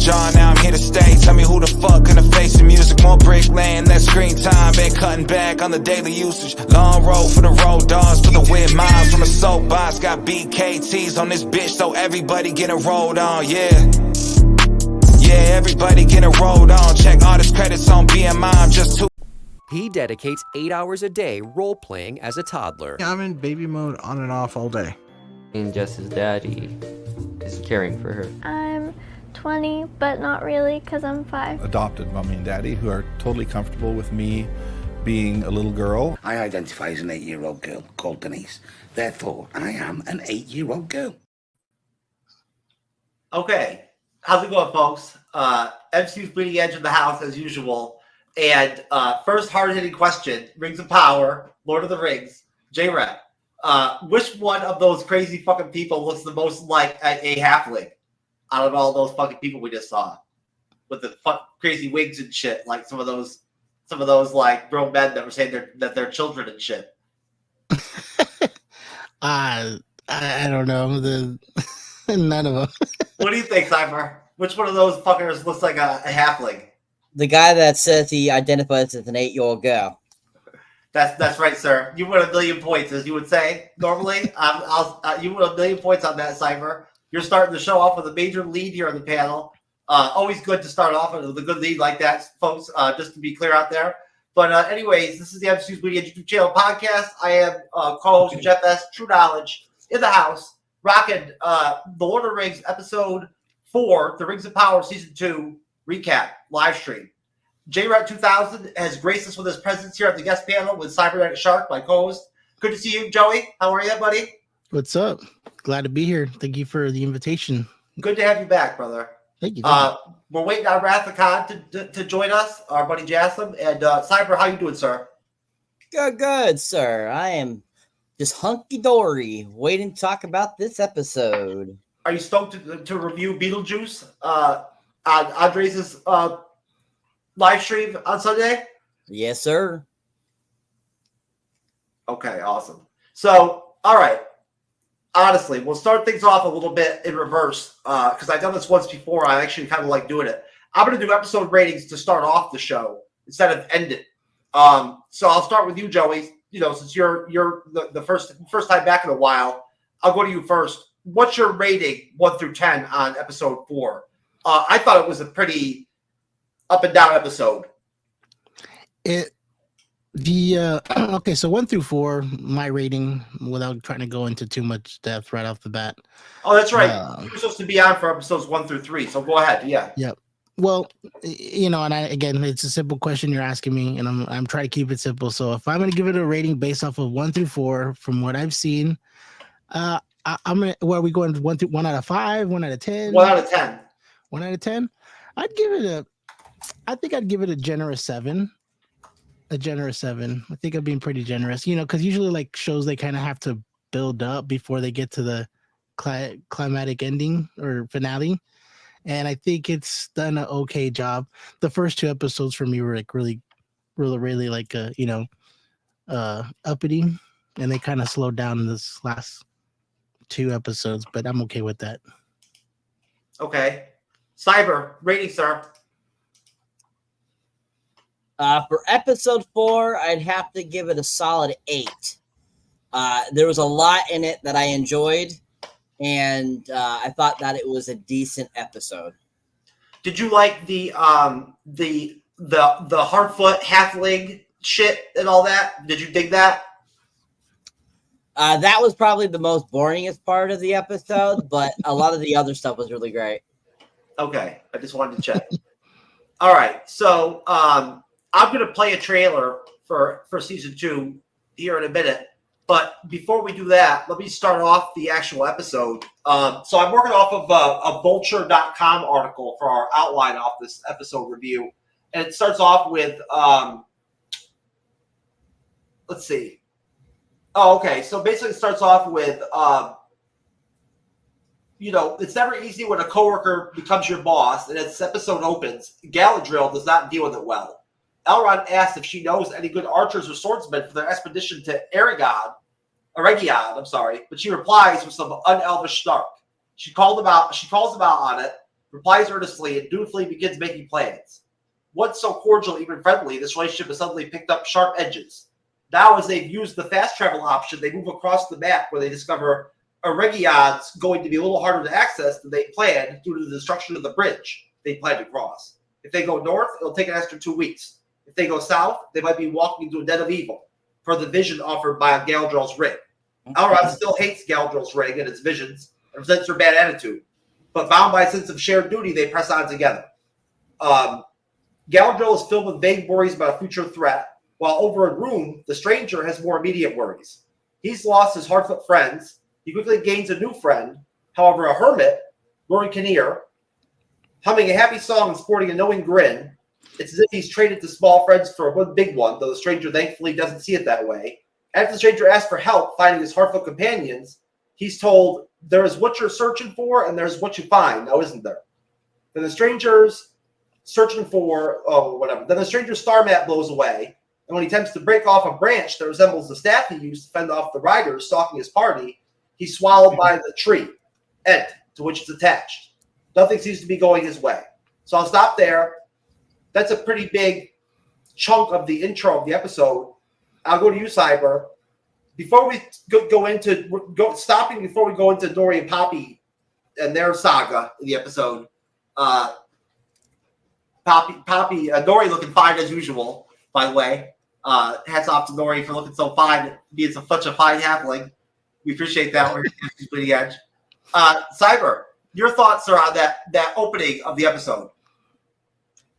jar, now I'm here to stay. Tell me who the fuck gonna face the music? More bricklaying, less screen time. Been cutting back on the daily usage. Long road for the road dogs, for the weird miles from the soapbox. Got BKTs on this bitch, so everybody getting rolled on, yeah. Yeah, everybody getting rolled on. Check all his credits on BMI, I'm just too. He dedicates 8 hours a day role-playing as a toddler. I'm in baby mode on and off all day. And Jess's daddy is caring for her. I'm 20, but not really, because I'm 5. Adopted mommy and daddy who are totally comfortable with me being a little girl. I identify as an 8-year-old girl called Denise. Therefore, I am an 8-year-old girl. Okay. How's it going, folks? MCU'S Bleeding Edge in the house, as usual. And first hard-hitting question, Rings of Power, Lord of the Rings, J-Ret. Which one of those crazy fucking people looks the most like a halfling out of all those fucking people we just saw? With the crazy wigs and shit, like some of those like grown men that were saying that they're children and shit. I don't know. None of them. What do you think, Cypher? Which one of those fuckers looks like a halfling? The guy that says he identifies as an 8-year-old girl. That's right, sir. You win 1,000,000 points, as you would say normally. You win 1,000,000 points on that, Cypher. You're starting to show off with a major lead here on the panel. Always good to start off with a good lead like that, folks. Just to be clear out there. But anyways, this is the MCU'S Media YouTube channel podcast. I am co-host Jeff S. TrueKnowledge in the house, rocking the Lord of the Rings episode 4, The Rings of Power Season 2 recap live stream. J-Ret 2000 has graced us with his presence here at the guest panel with Cyberneticshark, my co-host. Good to see you, Joey. How are you, buddy? What's up? Glad to be here. Thank you for the invitation. Good to have you back, brother. Thank you. We're waiting on Rathacon to join us, our buddy Jassim. And Cyber, how you doing, sir? Good, sir. I am just hunky-dory, waiting to talk about this episode. Are you stoked to review Beetlejuice on Andres' live stream on Sunday? Yes, sir. Okay, awesome. So, all right. Honestly, we'll start things off a little bit in reverse because I've done this once before. I actually kind of like doing it. I'm going to do episode ratings to start off the show instead of end it. So I'll start with you, Joey. You know, since you're the first time back in a while, I'll go to you first. What's your rating 1 through 10 on episode 4? I thought it was a pretty up and down episode. Okay, so 1 through 4, my rating, without trying to go into too much depth right off the bat. Oh, that's right. You're supposed to be on for episodes 1 through 3, so go ahead. Yeah. Yep. Well, you know, and again, it's a simple question you're asking me, and I'm trying to keep it simple. So if I'm going to give it a rating based off of 1 through 4, from what I've seen, I'm gonna. Where are we going? 1 out of 5, 1 out of 10. 1 out of 10. 1 out of 10. I think I'd give it a generous 7. A generous 7. I think I'm being pretty generous, you know, because usually like shows they kind of have to build up before they get to the climatic ending or finale, and I think it's done an okay job. The first 2 episodes for me were like really like uppity, and they kind of slowed down in this last 2 episodes, but I'm okay with that. Okay, Cyber rating, sir. For episode 4, I'd have to give it a solid 8. There was a lot in it that I enjoyed, and I thought that it was a decent episode. Did you like the Hardfoot halfling shit and all that? Did you dig that? That was probably the most boringest part of the episode, but a lot of the other stuff was really great. Okay, I just wanted to check. All right, so I'm going to play a trailer for season 2 here in a minute. But before we do that, let me start off the actual episode. So I'm working off of a vulture.com article for our outline off this episode review. And it starts off with, let's see. Oh, okay. So basically it starts off with, you know, it's never easy when a coworker becomes your boss. And as this episode opens, Galadriel does not deal with it well. Elrond asks if she knows any good archers or swordsmen for their expedition to Eregion, but she replies with some unelvish snark. She calls him out on it, replies earnestly, and dutifully begins making plans. Once so cordial, even friendly, this relationship has suddenly picked up sharp edges. Now, as they've used the fast travel option, they move across the map where they discover Eregion's going to be a little harder to access than they planned due to the destruction of the bridge they planned to cross. If they go north, it'll take an extra 2 weeks. If they go south, they might be walking into a den of evil, per the vision offered by Galdrell's ring. Elrond still hates Galdrell's ring and its visions and resents her bad attitude, but bound by a sense of shared duty, they press on together. Galdrell is filled with vague worries about a future threat, while over in Room, the stranger has more immediate worries. He's lost his Hardfoot friends. He quickly gains a new friend. However, a hermit, Rory Kinnear, humming a happy song and sporting a knowing grin. It's as if he's traded the small friends for one big one, though the stranger thankfully doesn't see it that way. After the stranger asks for help finding his Hardfoot companions, he's told, there is what you're searching for and there's what you find, now isn't there? Then the stranger's searching for, Then the stranger's star map blows away, and when he attempts to break off a branch that resembles the staff he used to fend off the riders stalking his party, he's swallowed by the tree, Ent, to which it's attached. Nothing seems to be going his way. So I'll stop there. That's a pretty big chunk of the intro of the episode. I'll go to you, Cyber. Before we go into Nori and Poppy and their saga in the episode, Nori looking fine as usual, by the way. Hats off to Nori for looking so fine, being such a fine halfling. We appreciate that. We're bleeding edge. Cyber, your thoughts are on that opening of the episode.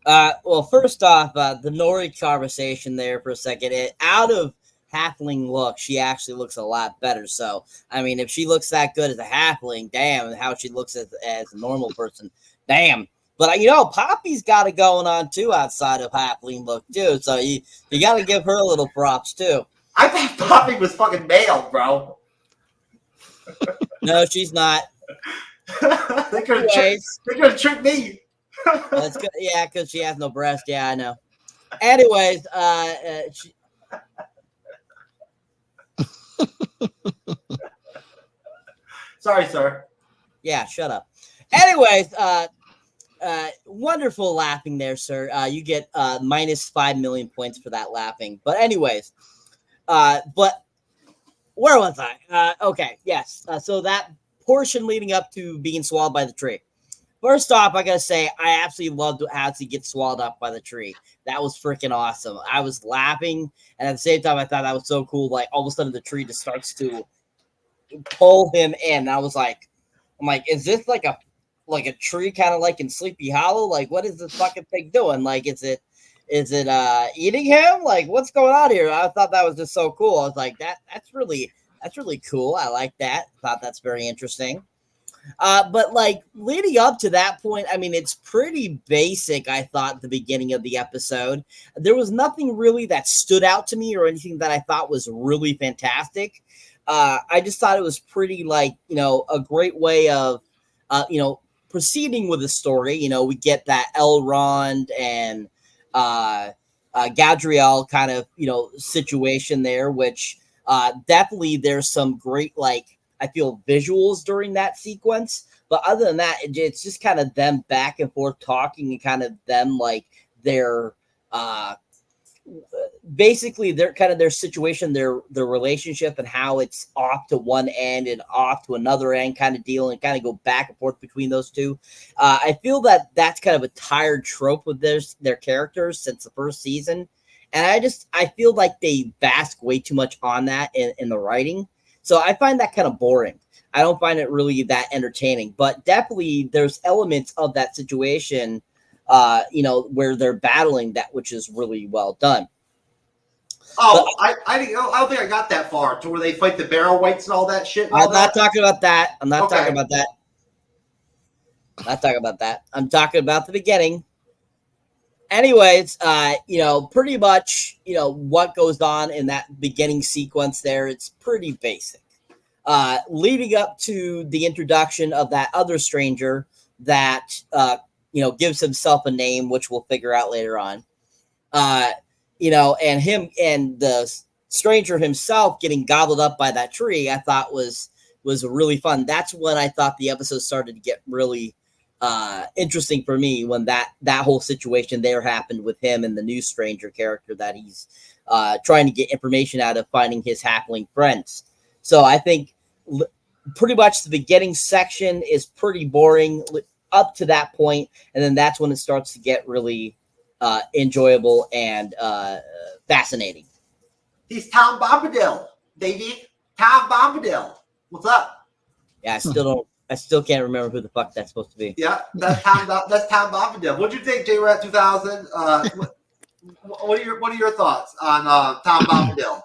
Well, first off, the Nori conversation there for a second. Out of halfling look, she actually looks a lot better. So, I mean, if she looks that good as a halfling, damn, how she looks as a normal person, damn. But, Poppy's got it going on, too, outside of halfling look, too. So you got to give her a little props, too. I thought Poppy was fucking male, bro. No, she's not. They're going to trick me. That's good. Yeah, because she has no breast. Yeah, I know. Anyways, sorry, sir. Yeah, shut up. Anyways, wonderful laughing there, sir. You get minus 5 million points for that laughing. But anyways, but where was I? Okay, yes. So that portion leading up to being swallowed by the tree. First off, I gotta say, I absolutely loved how he gets swallowed up by the tree. That was freaking awesome. I was laughing, and at the same time, I thought that was so cool. Like, all of a sudden, the tree just starts to pull him in. I'm like, is this like a tree kind of like in Sleepy Hollow? Like, what is this fucking thing doing? Like, is it eating him? Like, what's going on here? I thought that was just so cool. I was like, that's really cool. I like that. Thought that's very interesting. But like leading up to that point, I mean, it's pretty basic. I thought at the beginning of the episode, there was nothing really that stood out to me or anything that I thought was really fantastic. I just thought it was pretty like, a great way of, proceeding with the story. We get that Elrond and Gadriel kind of, situation there, which definitely there's some great, like, I feel visuals during that sequence, but other than that, it's just kind of them back and forth talking and kind of them like their basically their kind of their situation, their relationship and how it's off to one end and off to another end kind of deal and kind of go back and forth between those two. I feel that that's kind of a tired trope with their characters since the first season. And I feel like they bask way too much on that in the writing. So I find that kind of boring. I don't find it really that entertaining, but definitely there's elements of that situation, where they're battling that, which is really well done. Oh, but I don't think I got that far to where they fight the Barrow Whites and all that shit. I'm not talking about that. I'm not talking about that. I'm talking about the beginning. Anyways, pretty much, what goes on in that beginning sequence there, it's pretty basic. Leading up to the introduction of that other stranger that, gives himself a name, which we'll figure out later on. And him and the stranger himself getting gobbled up by that tree, I thought was really fun. That's when I thought the episode started to get really interesting for me when that whole situation there happened with him and the new stranger character that he's trying to get information out of, finding his halfling friends. So I think pretty much the beginning section is pretty boring up to that point, and then that's when it starts to get really enjoyable and fascinating. He's Tom Bombadil, baby. Tom Bombadil. What's up? Yeah, I still can't remember who the fuck that's supposed to be. Yeah, that's Tom Bombadil. What'd you think, JRat 2000? What are your thoughts on Tom Bombadil?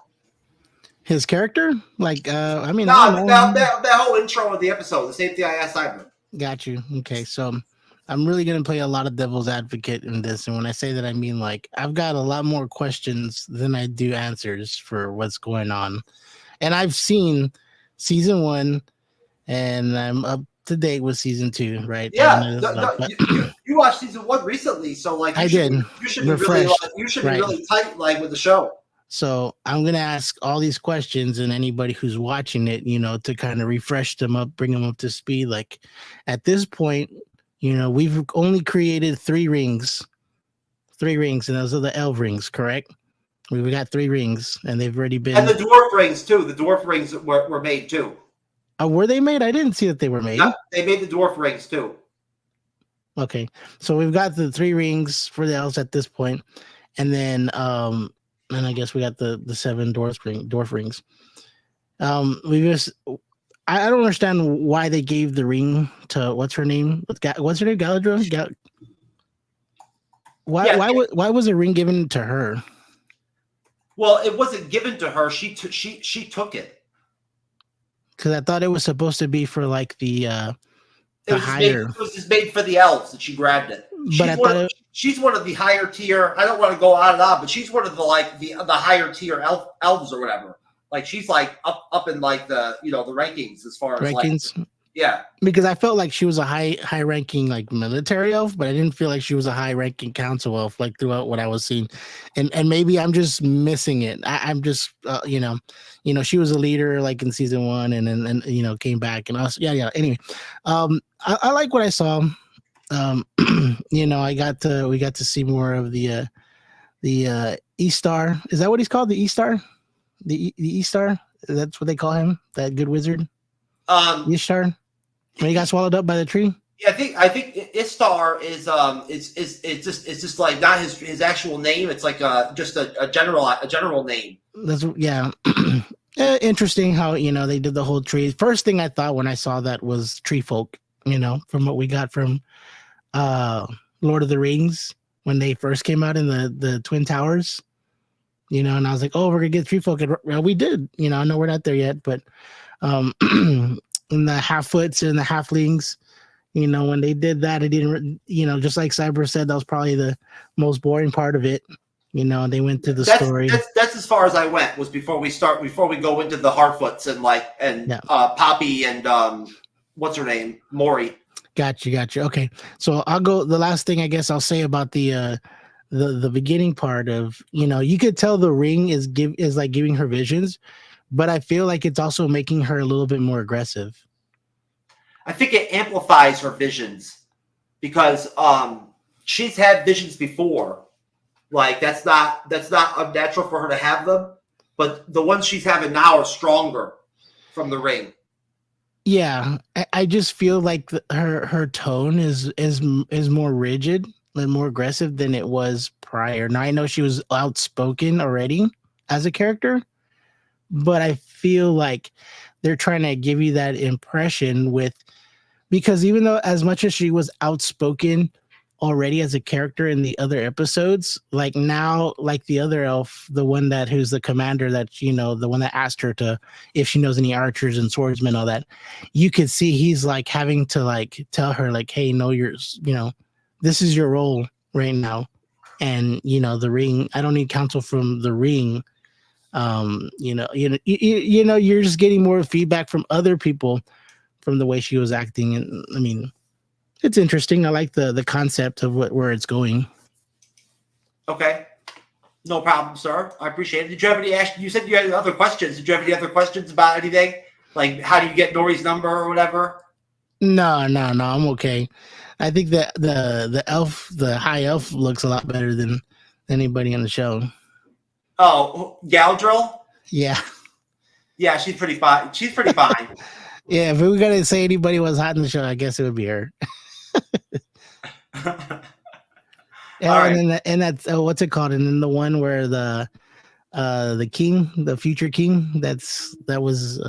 His character, like, I mean, that whole intro of the episode, the same thing I asked Cyber. Got you. Okay, so I'm really gonna play a lot of devil's advocate in this, and when I say that, I mean like I've got a lot more questions than I do answers for what's going on, and I've seen season 1, and I'm up to date with season 2, right? Yeah, you watched season 1 recently, so like I did. You should be really tight, like with the show. So I'm gonna ask all these questions, and anybody who's watching it, to kind of refresh them up, bring them up to speed. Like at this point, we've only created 3 rings, and those are the elf rings, correct? We've got 3 rings, and they've already been. And the dwarf rings too. The dwarf rings were made too. Were they made? I didn't see that they were made. Yeah, they made the dwarf rings too. Okay, so we've got the 3 rings for the elves at this point, and then and I guess we got the 7 dwarf rings. I don't understand why they gave the ring to what's her name? What's her name? Galadriel. Why was the ring given to her? Well, it wasn't given to her. She took it. Because I thought it was supposed to be for like the higher. It was just made for the elves, and she grabbed it. But she's one of the higher tier. I don't want to go on and on, but she's one of the higher tier elves or whatever. Like she's like up in like the the rankings as far as rankings. Like, yeah, because I felt like she was a high ranking like military elf, but I didn't feel like she was a high ranking council elf like throughout what I was seeing, and maybe I'm just missing it. I'm just she was a leader like in season 1, and then came back and us. Yeah. Anyway, I like what I saw. We got to see more of the E-Star. Is that what he's called? The E-Star? The E-Star? That's what they call him? That good wizard? E-Star? When he got swallowed up by the tree? Yeah, I think Istar is it's just like not his actual name. It's like just a general name. That's interesting how they did the whole tree. First thing I thought when I saw that was tree folk. From what we got from Lord of the Rings when they first came out in the Twin Towers. And I was like, oh, we're gonna get tree folk. Well, we did. I know we're not there yet, but in the half-foots and the halflings, when they did that, it didn't, just like Cyber said, that was probably the most boring part of it. They went through the story. That's as far as I went, was before we go into the Hardfoots and Poppy and what's her name? Maury. Gotcha. Okay. So I'll go, the last thing I guess I'll say about the beginning part of, you could tell the ring is like giving her visions, but I feel like it's also making her a little bit more aggressive. I think it amplifies her visions because she's had visions before. Like that's not unnatural for her to have them, but the ones she's having now are stronger from the ring. Yeah, I just feel like her tone is more rigid and more aggressive than it was prior. Now I know she was outspoken already as a character, but I feel like they're trying to give you that impression because even though as much as she was outspoken already as a character in the other episodes, like now, like the other elf, the one who's the commander that, the one that asked her if she knows any archers and swordsmen, all that, you could see he's like having to like tell her like, hey, no, this is your role right now. And, the ring, I don't need counsel from the ring. You're just getting more feedback from other people from the way she was acting. And I mean, it's interesting. I like the concept of where it's going. Okay. No problem, sir. I appreciate it. Did you have any, you said you had other questions. Did you have any other questions about anything? Like, how do you get Nori's number or whatever? No, I'm okay. I think that the elf, the high elf, looks a lot better than anybody on the show. Oh, Galdrill? Yeah. Yeah, she's pretty fine. She's pretty fine. Yeah, if we were gonna say anybody was hot in the show, I guess it would be her. All right. And that's what's it called? And then the one where the king, the future king, that was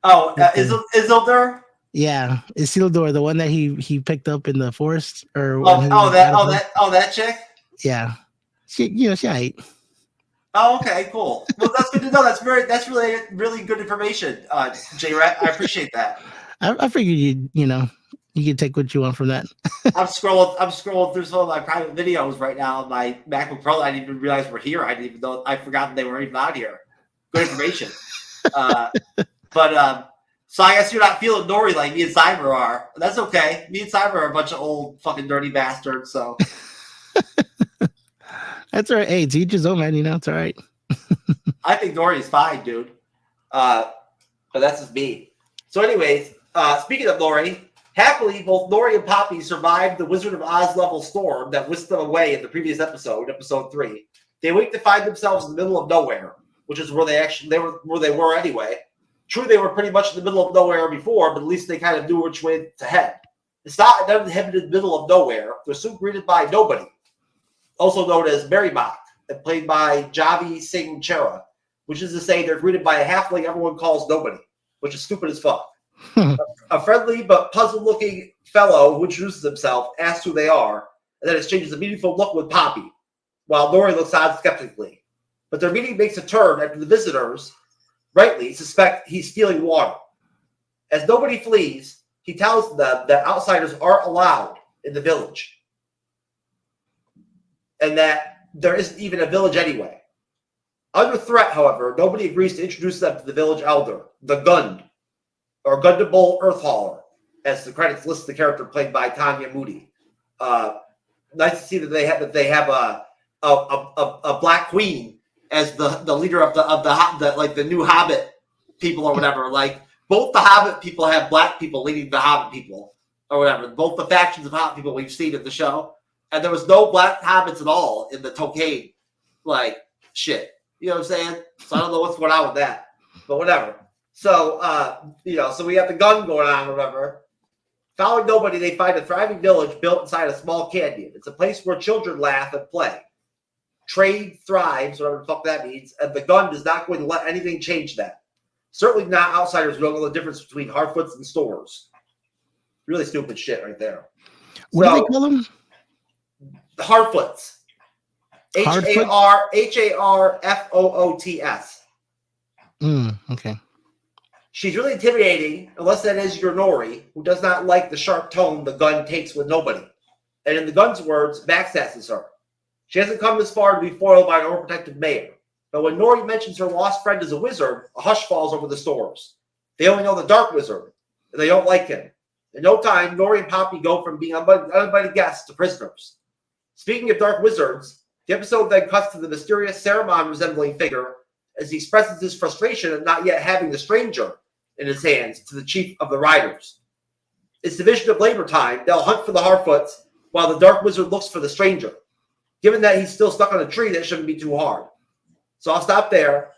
Isildur? Yeah, Isildur, the one that he picked up in the forest, or that chick. Yeah, she ate. Oh, okay, cool. Well, that's good to know. That's really good information, J-Rat. I appreciate that. I figured you could take what you want from that. I'm scrolling through some of my private videos right now on my MacBook Pro. I didn't even realize we're here. I didn't even know. I forgot they were even out here. Good information. So I guess you're not feeling Nori like me and Cyber are. That's okay. Me and Cyber are a bunch of old fucking dirty bastards. So that's all right. Hey, to each his own, man. It's all right. I think Nori's fine, dude. But that's just me. So, anyways, speaking of Nori, happily, both Nori and Poppy survived the Wizard of Oz level storm that whisked them away in the previous episode 3. They wake to find themselves in the middle of nowhere, which is where they were anyway. True, they were pretty much in the middle of nowhere before, but at least they kind of knew which way to head. It's not uninhabited in the middle of nowhere. They're soon greeted by Nobody, also known as Mary Mock, and played by Javi Singh Chera, which is to say they're greeted by a halfling everyone calls Nobody, which is stupid as fuck. A friendly but puzzled-looking fellow who introduces himself asks who they are, and then exchanges a meaningful look with Poppy, while Nori looks on skeptically. But their meeting makes a turn after the visitors rightly suspect he's stealing water. As Nobody flees, he tells them that outsiders aren't allowed in the village, and that there isn't even a village anyway. Under threat, however, Nobody agrees to introduce them to the village elder, the Gund, or Gundable Earthhauler, as the credits list the character played by Tanya Moody. Nice to see that they have a black queen as the leader of the new Hobbit people or whatever. Like both the Hobbit people have black people leading the Hobbit people or whatever. Both the factions of Hobbit people we've seen in the show, and there was no black hobbits at all in the Tolkien shit. You know what I'm saying? So I don't know what's going on with that, but whatever. So so we have the gun going on or whatever. Following Nobody, they find a thriving village built inside a small canyon. It's a place where children laugh and play. Trade thrives, whatever the fuck that means, and the gun is not going to let anything change that. Certainly not outsiders who don't know the difference between Harfoots and stores. Really stupid shit right there. What do they call them? Harfoots. Harfoots. Okay. She's really intimidating, unless that is your Nori, who does not like the sharp tone the gun takes with Nobody. And in the gun's words, backsasses her. She hasn't come this far to be foiled by an overprotective mayor. But when Nori mentions her lost friend is a wizard, a hush falls over the stores. They only know the Dark Wizard, and they don't like him. In no time, Nori and Poppy go from being uninvited guests to prisoners. Speaking of Dark Wizards, the episode then cuts to the mysterious Saruman-resembling figure as he expresses his frustration at not yet having the stranger in his hands to the chief of the riders. It's division of labor time. They'll hunt for the Harfoots while the Dark Wizard looks for the stranger. Given that he's still stuck on a tree, that shouldn't be too hard. So I'll stop there.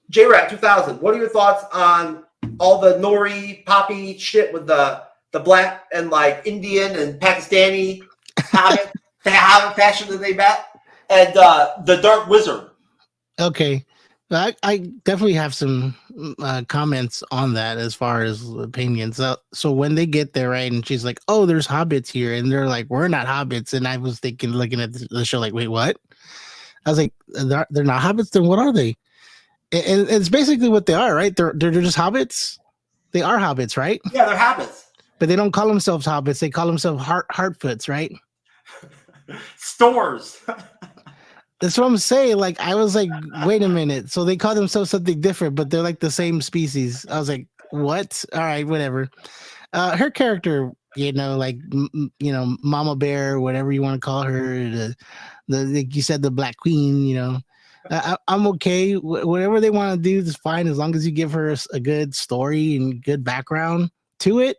J-Rat 2000, what are your thoughts on all the Nori, Poppy shit with the black and Indian and Pakistani Hobbit fashion that they met, and the Dark Wizard? Okay. I definitely have some comments on that as far as opinions. So when they get there, right, and she's like, "Oh, there's hobbits here," and they're like, "We're not hobbits," and I was thinking, looking at the show, like, "Wait, what?" I was like, "They're not hobbits. Then what are they?" And it's basically what they are, right? They're just hobbits. They are hobbits, right? Yeah, they're hobbits. But they don't call themselves hobbits. They call themselves Harfoots, right? Stores. That's what I'm saying. I was like, wait a minute. So they call themselves something different, but they're like the same species. I was like, what? All right, whatever. Her character, Mama Bear, whatever you want to call her, like you said, the Black Queen, I'm okay. Whatever they want to do is fine as long as you give her a good story and good background to it.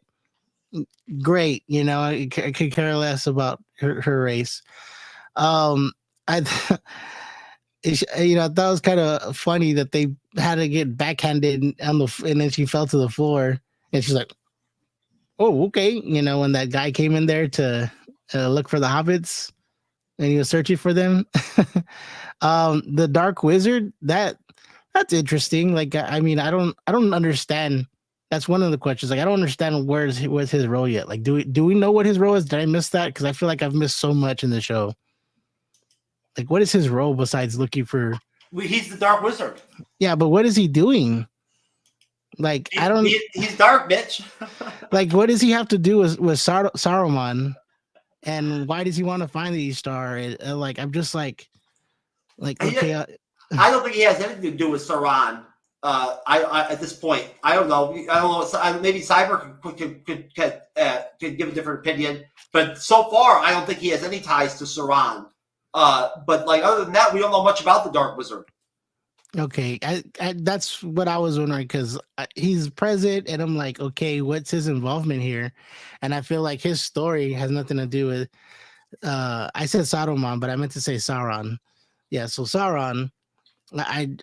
great. You know, I could care less about her race. I you know, I thought it was kind of funny that they had to get backhanded on and then she fell to the floor, and she's like, "Oh, okay." You know, when that guy came in there to look for the hobbits, and he was searching for them. The Dark Wizard, that's interesting. Like, I mean, I don't understand. That's one of the questions. Like, I don't understand what's his role yet. Like, do we know what his role is? Did I miss that? Because I feel like I've missed so much in the show. Like, what is his role besides looking for? He's the Dark Wizard. Yeah, but what is he doing? Like, I don't. He's dark, bitch. Like, what does he have to do with Saruman? And why does he want to find the star? Like, I'm just like okay. I don't think he has anything to do with Sauron. I at this point, I don't know. Maybe Cyber could give a different opinion, but so far, I don't think he has any ties to Sauron. But like other than that, we don't know much about the Dark Wizard. Okay, I that's what I was wondering, because he's present, and I'm like, okay, what's his involvement here? And I feel like his story has nothing to do with. I said Saruman, but I meant to say Sauron. Yeah, so Sauron, I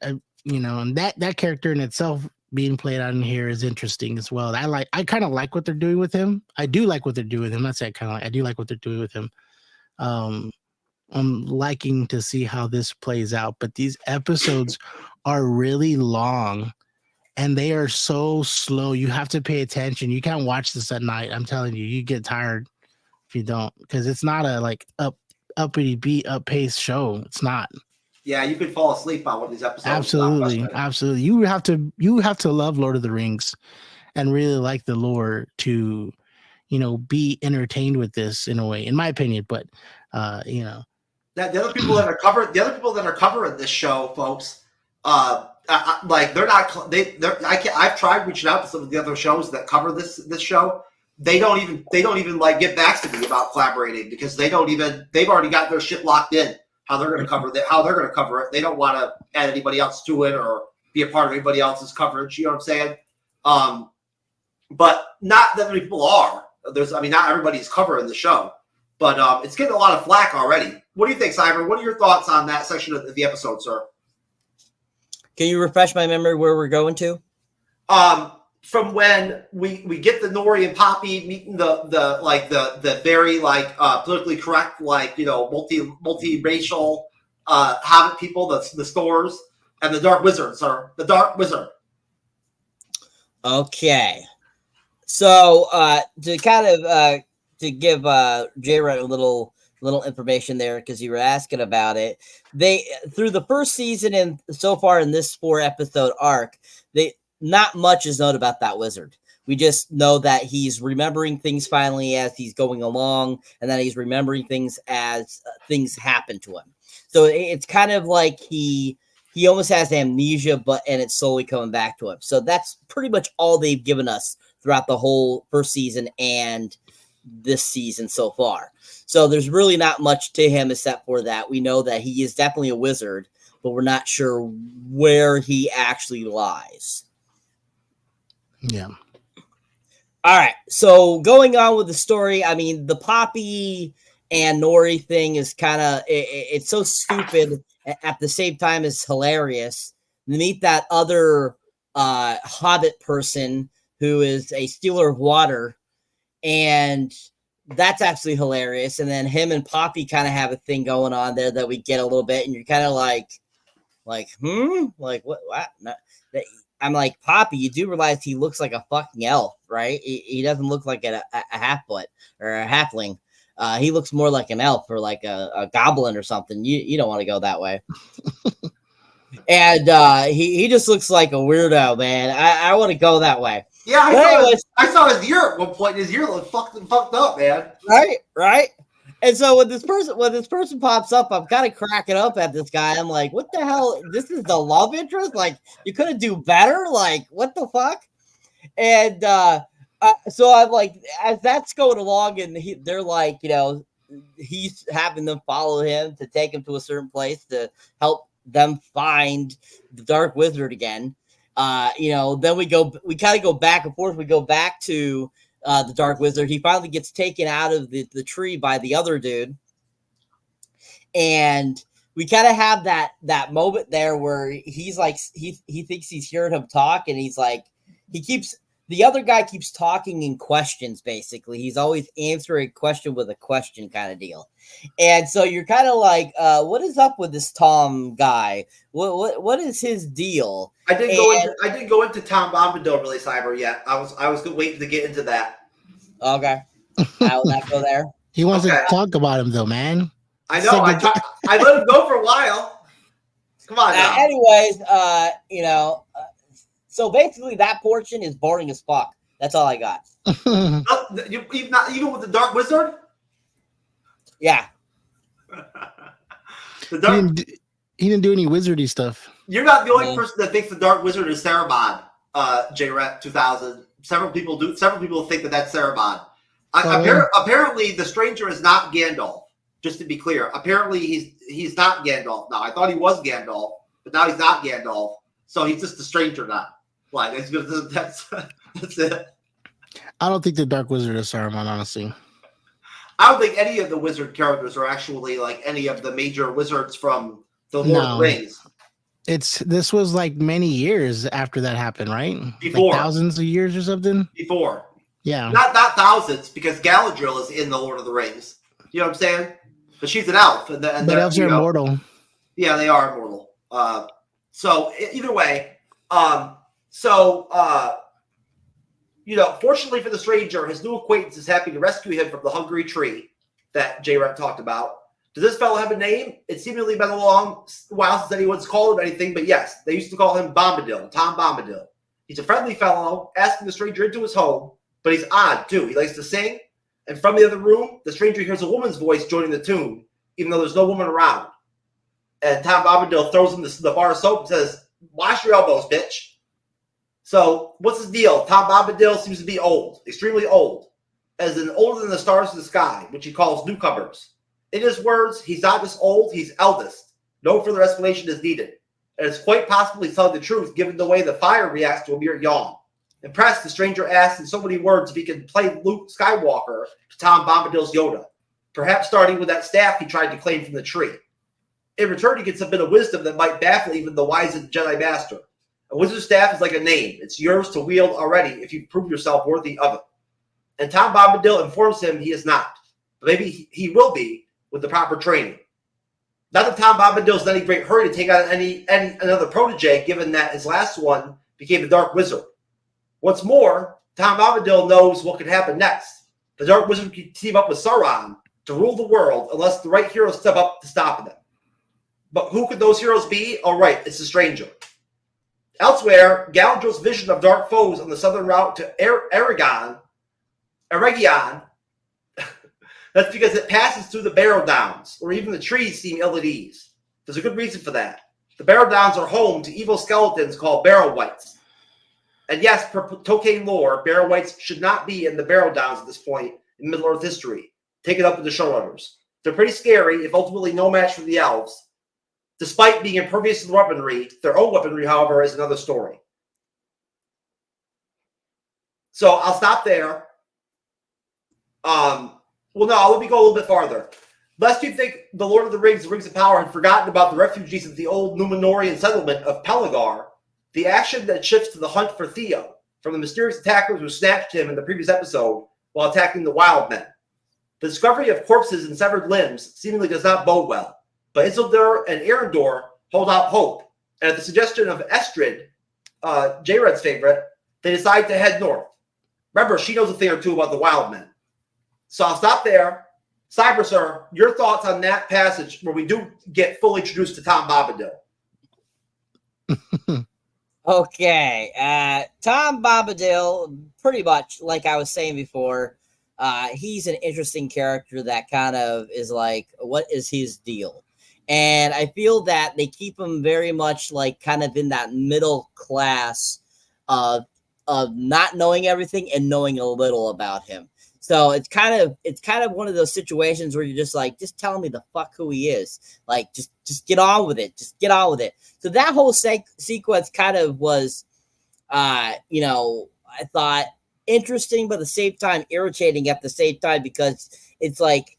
you know, and that character in itself being played out in here is interesting as well. I kind of like what they're doing with him. I do like what they're doing with him. Not say I do like what they're doing with him. I'm liking to see how this plays out, but these episodes are really long and they are so slow. You have to pay attention. You can't watch this at night. I'm telling you, you get tired if you don't, because it's not a like uppity beat up pace show. It's not. Yeah, you could fall asleep on one of these episodes. Absolutely. You have to love Lord of the Rings and really like the lore to, you know, be entertained with this in a way, in my opinion. But you know, that the other people that are covering this show, folks, like they're not. I've tried reaching out to some of the other shows that cover this show. They don't even like get back to me about collaborating, because they've already got their shit locked in. How they're going to cover it. They don't want to add anybody else to it or be a part of anybody else's coverage. You know what I'm saying? But not that many people are. Not everybody's covering the show, but it's getting a lot of flack already. What do you think, Cyber? What are your thoughts on that section of the episode, sir? Can you refresh my memory where we're going to? From when we get the Nori and Poppy meeting the very politically correct, like, you know, multiracial Hobbit people, the stores, and the Dark Wizard, sir. The Dark Wizard. Okay. So to kind of to give J-Red a little information there, because you were asking about it. They, through the first season and so far in this 4-episode arc, not much is known about that wizard. We just know that he's remembering things finally as he's going along, and that he's remembering things as things happen to him. So it's kind of like he almost has amnesia, and it's slowly coming back to him. So that's pretty much all they've given us throughout the whole first season and this season so far. So there's really not much to him except for that. We know that he is definitely a wizard, but we're not sure where he actually lies. Yeah. All right. So going on with the story, I mean, the Poppy and Nori thing is kind of, it's so stupid. At the same time, it's hilarious. To meet that other Hobbit person who is a stealer of water, and that's actually hilarious. And then him and Poppy kind of have a thing going on there that we get a little bit, and you're kind of like, what? No, I'm like, Poppy, you do realize he looks like a fucking elf, right? He doesn't look like a half-foot or a halfling. He looks more like an elf or like a goblin or something. You don't want to go that way. And he just looks like a weirdo, man. I want to go that way. Yeah, I saw his ear at one point. His ear looked fucked up, man. Right. And so when this person pops up, I'm kind of cracking up at this guy. I'm like, what the hell? This is the love interest? Like, you couldn't do better? Like, what the fuck? And so I'm like, as that's going along, and they're like, you know, he's having them follow him to take him to a certain place to help them find the Dark Wizard again. You know, then we kind of go back and forth. We go back to the Dark Wizard. He finally gets taken out of the tree by the other dude. And we kind of have that moment there where he's like, he thinks he's hearing him talk, and he's like, the other guy keeps talking in questions, basically. He's always answering a question with a question kind of deal. And so you're kind of like, what is up with this Tom guy? What is his deal? I didn't go into Tom Bombadil really, Cyber, yet. I was waiting to get into that. Okay. I will not go there. He wants to talk about him, though, man. I know. I let him go for a while. Come on now. Anyways, so basically that portion is boring as fuck. That's all I got. Even with the Dark Wizard? Yeah. He didn't do any wizardy stuff. You're not the only person that thinks the Dark Wizard is Saruman, JRET 2000. Several people think that that's Saruman. Apparently, the stranger is not Gandalf. Just to be clear, apparently he's not Gandalf now. I thought he was Gandalf, but now he's not Gandalf. So he's just a stranger now. Like that's it. I don't think the Dark Wizard is Saruman, honestly. I don't think any of the wizard characters are actually like any of the major wizards from the Lord of the Rings. This was like many years after that happened, right? Before. Like thousands of years or something? Before. Yeah. Not thousands, because Galadriel is in the Lord of the Rings. You know what I'm saying? But she's an elf. And but elves are immortal. Yeah, they are immortal. So either way, fortunately for the stranger, his new acquaintance is happy to rescue him from the hungry tree that J-Rep talked about. Does this fellow have a name? It's seemingly been a long while since anyone's called him anything, but yes, they used to call him Bombadil, Tom Bombadil. He's a friendly fellow, asking the stranger into his home, but he's odd too. He likes to sing, and from the other room, the stranger hears a woman's voice joining the tune, even though there's no woman around. And Tom Bombadil throws him the bar of soap and says, "Wash your elbows, bitch." So what's his deal? Tom Bombadil seems to be old, extremely old, as in older than the stars in the sky, which he calls newcomers. In his words, he's not just old, he's eldest. No further explanation is needed. And it's quite possible he's telling the truth, given the way the fire reacts to a mere yawn. Impressed, the stranger asks in so many words if he can play Luke Skywalker to Tom Bombadil's Yoda, perhaps starting with that staff he tried to claim from the tree. In return, he gets a bit of wisdom that might baffle even the wisest Jedi Master. A wizard's staff is like a name. It's yours to wield already if you prove yourself worthy of it. And Tom Bombadil informs him he is not. But maybe he will be with the proper training. Not that Tom Bombadil is in any great hurry to take on another protege, given that his last one became the Dark Wizard. What's more, Tom Bombadil knows what could happen next. The Dark Wizard can team up with Sauron to rule the world unless the right heroes step up to stop them. But who could those heroes be? Oh, right, it's the stranger. Elsewhere, Galadriel's vision of dark foes on the southern route to Eregion, that's because it passes through the Barrow Downs, where even the trees seem ill at ease. There's a good reason for that. The Barrow Downs are home to evil skeletons called Barrow Wights. And yes, per Tolkien lore, Barrow Wights should not be in the Barrow Downs at this point in Middle-earth history. Take it up with the showrunners. They're pretty scary, if ultimately no match for the elves. Despite being impervious to the weaponry, their own weaponry, however, is another story. So I'll stop there. Let me go a little bit farther. Lest you think the Lord of the Rings of Power had forgotten about the refugees of the old Numenorian settlement of Pelagar, the action that shifts to the hunt for Theo from the mysterious attackers who snatched him in the previous episode while attacking the wild men. The discovery of corpses and severed limbs seemingly does not bode well, but Isildur and Erendor hold out hope, and at the suggestion of Estrid, J-Red's favorite, they decide to head north. Remember, she knows a thing or two about the wild men. So I'll stop there. Cyber, sir, your thoughts on that passage where we do get fully introduced to Tom Bombadil. Okay. Tom Bombadil, pretty much like I was saying before, he's an interesting character that kind of is like, what is his deal? And I feel that they keep him very much like kind of in that middle class of not knowing everything and knowing a little about him. So it's kind of one of those situations where you're just like, just tell me the fuck who he is. Like, just get on with it. Just get on with it. So that whole sequence kind of was, I thought interesting, but at the same time irritating at the same time, because it's like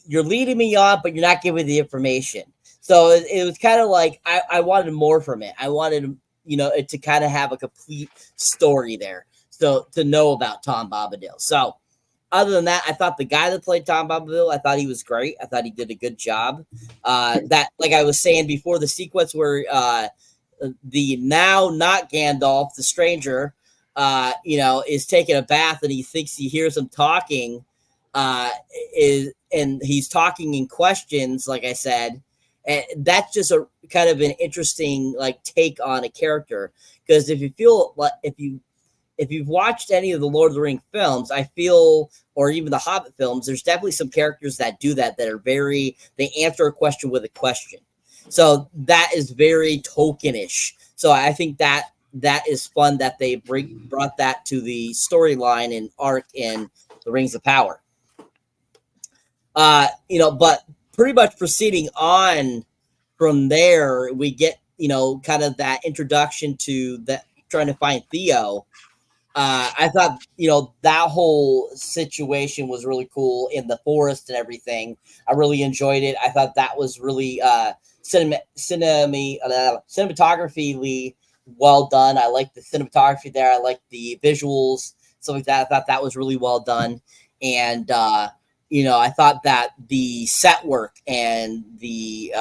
you're leading me on, but you're not giving the information. So it was kind of like I wanted more from it. I wanted, it to kind of have a complete story there. So to know about Tom Bombadil. So other than that, I thought the guy that played Tom Bombadil, I thought he was great. I thought he did a good job. That, like I was saying before, the sequence where the now not Gandalf, the stranger, is taking a bath and he thinks he hears him talking, and he's talking in questions, like I said. And that's just a kind of an interesting take on a character, because if you've watched any of the Lord of the Rings films, I feel, or even the Hobbit films, there's definitely some characters that do that are they answer a question with a question. So that is very Tolkien-ish. So I think that is fun that they brought that to the storyline and arc in the Rings of Power. But pretty much proceeding on from there, we get, kind of that introduction to that trying to find Theo. I thought, that whole situation was really cool in the forest and everything. I really enjoyed it. I thought that was really cinematographically well done. I liked the cinematography there. I liked the visuals, stuff like that. I thought that was really well done. And, I thought that the set work and the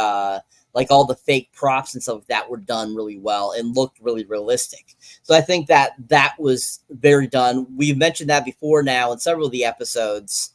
all the fake props and stuff like that were done really well and looked really realistic. So I think that was very done. We've mentioned that before now in several of the episodes,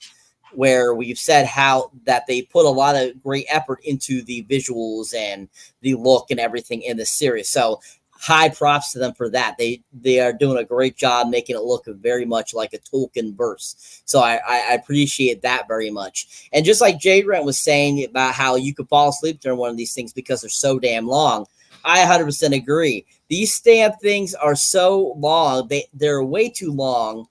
where we've said how that they put a lot of great effort into the visuals and the look and everything in the series. So high props to them for that. They are doing a great job making it look very much like a Tolkien verse. So I appreciate that very much. And just like Jay Rent was saying about how you could fall asleep during one of these things because they're so damn long, I 100% agree. These damn things are so long. They're way too long,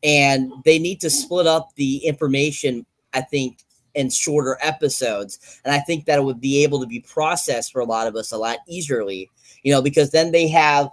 and they need to split up the information, I think, in shorter episodes. And I think that it would be able to be processed for a lot of us a lot easierly. Because then they have,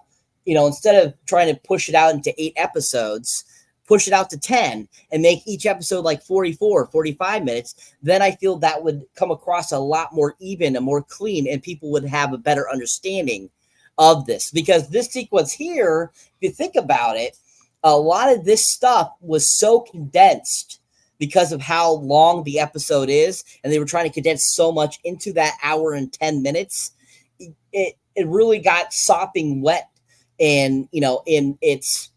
instead of trying to push it out into 8 episodes, push it out to 10 and make each episode 44, 45 minutes. Then I feel that would come across a lot more even and more clean, and people would have a better understanding of this. Because this sequence here, if you think about it, a lot of this stuff was so condensed because of how long the episode is, and they were trying to condense so much into that hour and 10 minutes. It really got sopping wet and, in its,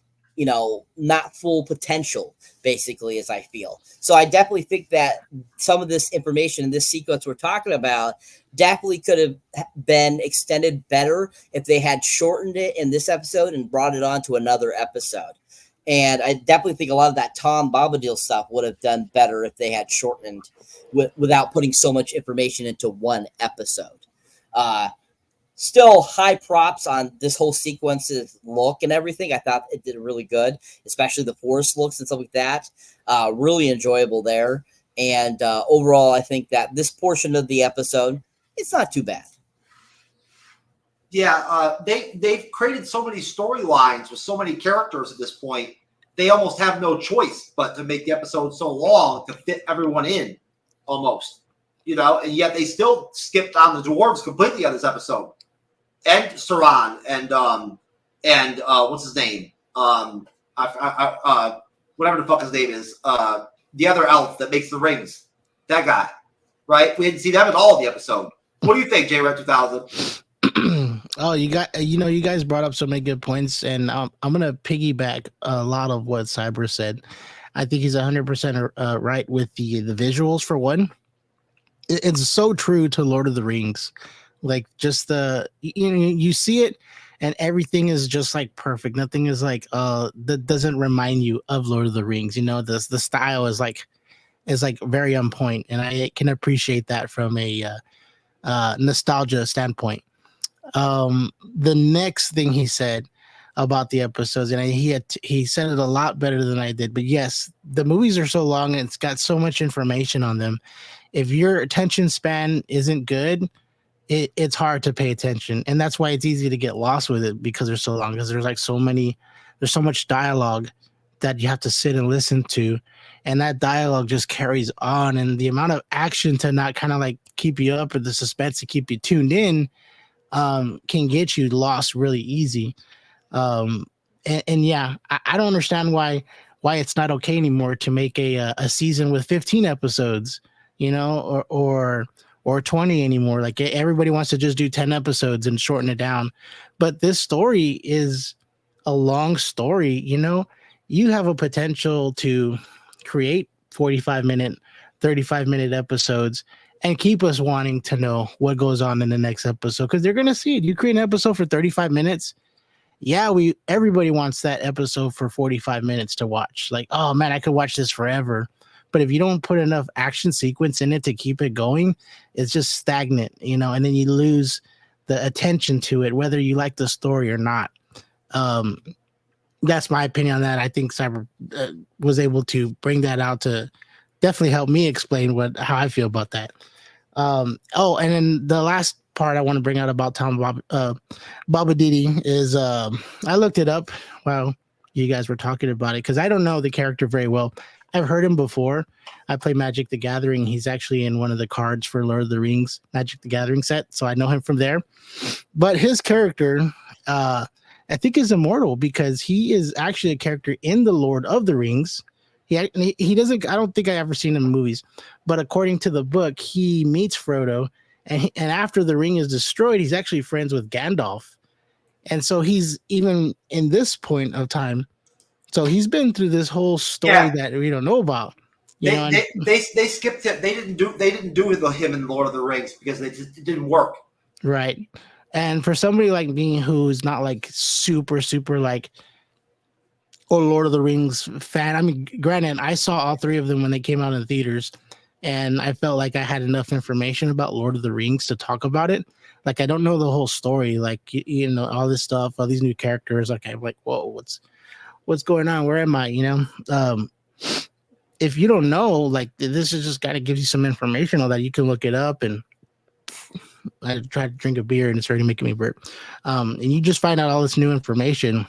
not full potential, basically, as I feel. So I definitely think that some of this information in this sequence we're talking about definitely could have been extended better if they had shortened it in this episode and brought it on to another episode. And I definitely think a lot of that Tom Bombadil stuff would have done better if they had shortened without putting so much information into one episode. Still high props on this whole sequence's look and everything. I thought it did really good, especially the forest looks and stuff like that. Really enjoyable there. And overall, I think that this portion of the episode, it's not too bad. Yeah, they've created so many storylines with so many characters at this point. They almost have no choice but to make the episode so long to fit everyone in, almost. And yet they still skipped on the dwarves completely on this episode. And Saran and what's his name? Whatever the fuck his name is. The other elf that makes the rings. That guy. Right? We didn't see them at all in the episode. What do you think, J-Red 2000? Oh, you guys brought up so many good points, and I'm gonna piggyback a lot of what Cyber said. I think he's 100% right with the visuals. For one, it's so true to Lord of the Rings. Just you see it, and everything is just perfect. Nothing is that doesn't remind you of Lord of the Rings. The style is very on point, and I can appreciate that from a nostalgia standpoint. The next thing he said about the episodes, and he said it a lot better than I did, but yes, the movies are so long and it's got so much information on them. If your attention span isn't good, it's hard to pay attention, and that's why it's easy to get lost with it, because they're so long, because there's so much dialogue that you have to sit and listen to, and that dialogue just carries on, and the amount of action to not kind of like keep you up, or the suspense to keep you tuned in, can get you lost really easy. And yeah, I don't understand why it's not okay anymore to make a season with 15 episodes, you know, or 20 anymore. Like everybody wants to just do 10 episodes and shorten it down, but this story is a long story. You know, you have a potential to create 45-minute, 35-minute episodes and keep us wanting to know what goes on in the next episode, because they're going to see it. You create an episode for 35 minutes. Yeah, everybody wants that episode for 45 minutes to watch. Like, oh man, I could watch this forever. But if you don't put enough action sequence in it to keep it going, it's just stagnant, you know, and then you lose the attention to it, whether you like the story or not. That's my opinion on that. I think Cyber was able to bring that out to definitely help me explain how I feel about that. And then the last part I want to bring out about Tom Bobbadiddy is I looked it up while you guys were talking about it, because I don't know the character very well. I've heard him before. I play Magic the Gathering. He's actually in one of the cards for Lord of the Rings Magic the Gathering set, so I know him from there. But his character, I think, is immortal, because he is actually a character in the Lord of the Rings. He doesn't. I don't think I ever seen him in movies, but according to the book, he meets Frodo, and after the ring is destroyed, he's actually friends with Gandalf, and so he's even in this point of time. So he's been through this whole story that we don't know about. They skipped it. They didn't do him in Lord of the Rings because it didn't work. Right. And for somebody like me who's not like super like Lord of the Rings fan, I mean, granted, I saw all three of them when they came out in theaters, and I felt like I had enough information about Lord of the Rings to talk about it. Like, I don't know the whole story, like, you know, all this stuff, all these new characters. Like, I'm like, whoa, what's going on? Where am I? You know, if you don't know, like, this is just kind of gives you some information on that. You can look it up. And I tried to drink a beer and it's already making me burp. And you just find out all this new information.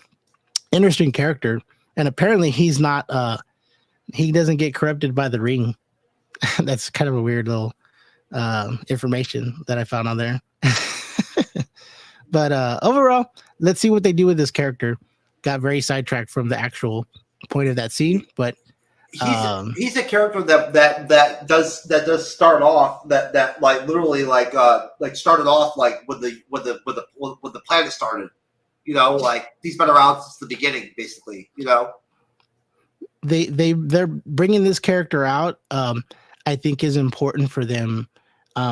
Interesting character. And apparently he's not, he doesn't get corrupted by the ring. That's kind of a weird little information that I found on there. But overall, let's see what they do with this character. Got very sidetracked from the actual point of that scene, but he's a character that does start off that like literally like started off like when the planet started. You know, like he's been around since the beginning, basically. You know, they're bringing this character out. I think is important for them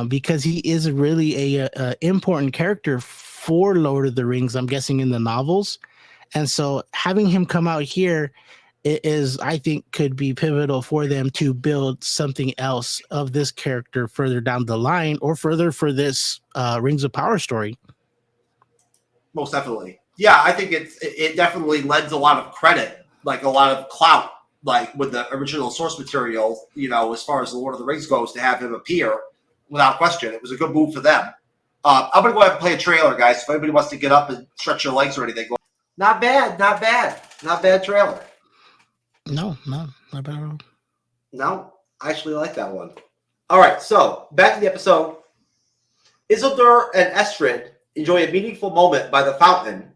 because he is really a important character for Lord of the Rings. I'm guessing in the novels. And so having him come out here is, I think, could be pivotal for them to build something else of this character further down the line or further for this Rings of Power story. Most definitely. Yeah, I think it definitely lends a lot of credit, like a lot of clout, like with the original source material, you know, as far as the Lord of the Rings goes, to have him appear without question. It was a good move for them. I'm going to go ahead and play a trailer, guys. If anybody wants to get up and stretch your legs or anything, go. Not bad. Not bad trailer. No, not bad at all. No, I actually like that one. All right, so back to the episode. Isildur and Estrid enjoy a meaningful moment by the fountain,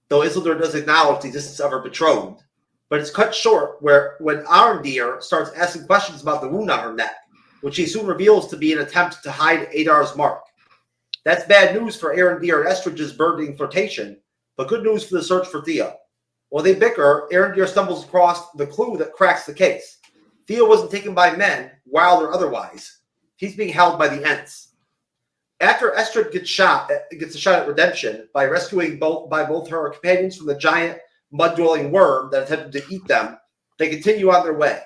though Isildur does acknowledge the existence of her betrothed. But it's cut short when Arondir starts asking questions about the wound on her neck, which he soon reveals to be an attempt to hide Adar's mark. That's bad news for Arondir and Estrid's burgeoning flirtation, but good news for the search for Thea. While they bicker, Arondir stumbles across the clue that cracks the case. Thea wasn't taken by men, wild or otherwise. He's being held by the Ents. After Estrid gets a shot at redemption by rescuing both her companions from the giant mud-dwelling worm that attempted to eat them, they continue on their way.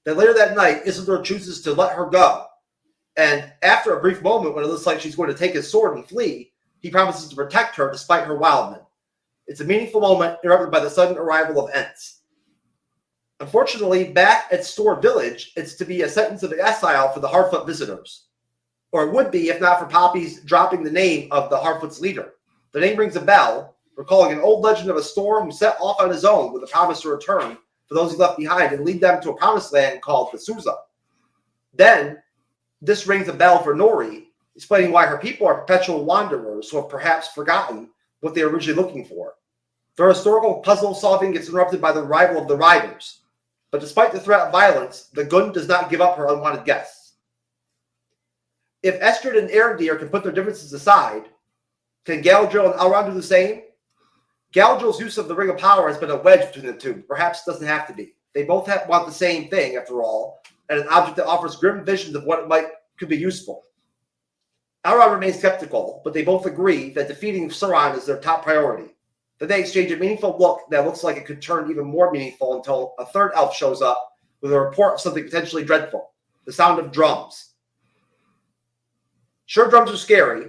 Then later that night, Isildur chooses to let her go. And after a brief moment when it looks like she's going to take his sword and flee, he promises to protect her despite her wildman. It's a meaningful moment interrupted by the sudden arrival of Ents. Unfortunately, back at Store Village, it's to be a sentence of exile for the Harfoot visitors. Or it would be if not for Poppy's dropping the name of the Harfoot's leader. The name rings a bell, recalling an old legend of a Storm who set off on his own with a promise to return for those he left behind and lead them to a promised land called the Souza. Then, this rings a bell for Nori, explaining why her people are perpetual wanderers who have perhaps forgotten what they were originally looking for. Their historical puzzle solving gets interrupted by the arrival of the riders. But despite the threat of violence, the Gun does not give up her unwanted guests. If Estrid and Arendir can put their differences aside, can Galadriel and Elrond do the same? Galadriel's use of the Ring of Power has been a wedge between the two. Perhaps it doesn't have to be. They both want the same thing, after all, and an object that offers grim visions of what could be useful. Elrond remains skeptical, but they both agree that defeating Sauron is their top priority. Then they exchange a meaningful look that looks like it could turn even more meaningful until a third elf shows up with a report of something potentially dreadful. The sound of drums. Sure, drums are scary,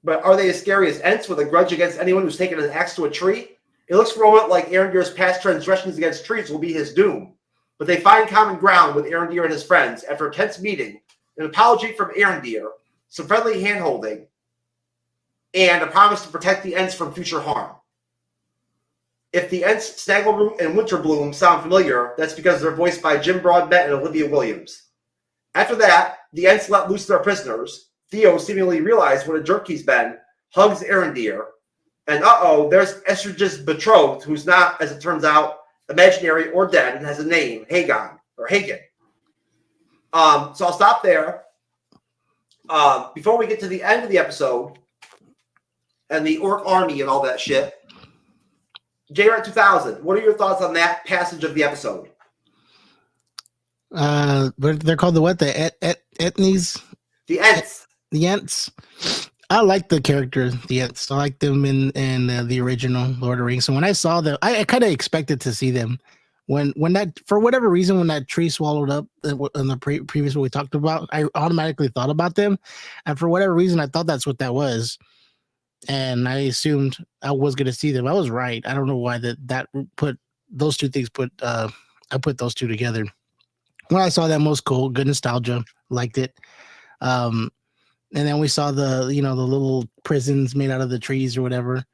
but are they as scary as Ents with a grudge against anyone who's taken an axe to a tree? It looks for a moment like Arendir's past transgressions against trees will be his doom. But they find common ground with Arendir and his friends after a tense meeting, an apology from Arendir, some friendly hand-holding, and a promise to protect the Ents from future harm. If the Ents, Snaggleroot, and Winterbloom sound familiar, that's because they're voiced by Jim Broadbent and Olivia Williams. After that, the Ents let loose their prisoners. Theo, seemingly realized what a jerk he's been, hugs Arendir, and there's Estrid's betrothed, who's not, as it turns out, imaginary or dead, and has a name, Hagon, or Hagen. So I'll stop there. Before we get to the end of the episode, and the Orc army and all that shit, JRAT 2000, what are your thoughts on that passage of the episode? They're called the what? The Etnies? The Ents. The Ents. I like the characters, the Ents. I like them in the original Lord of the Rings. So when I saw them, I kind of expected to see them. When that, for whatever reason, when that tree swallowed up in the previous one we talked about, I automatically thought about them. And for whatever reason, I thought that's what that was. And I assumed I was going to see them. I was right. I don't know why that put those two things I put those two together. When I saw that, was cool. Good nostalgia. Liked it. And then we saw the little prisons made out of the trees or whatever.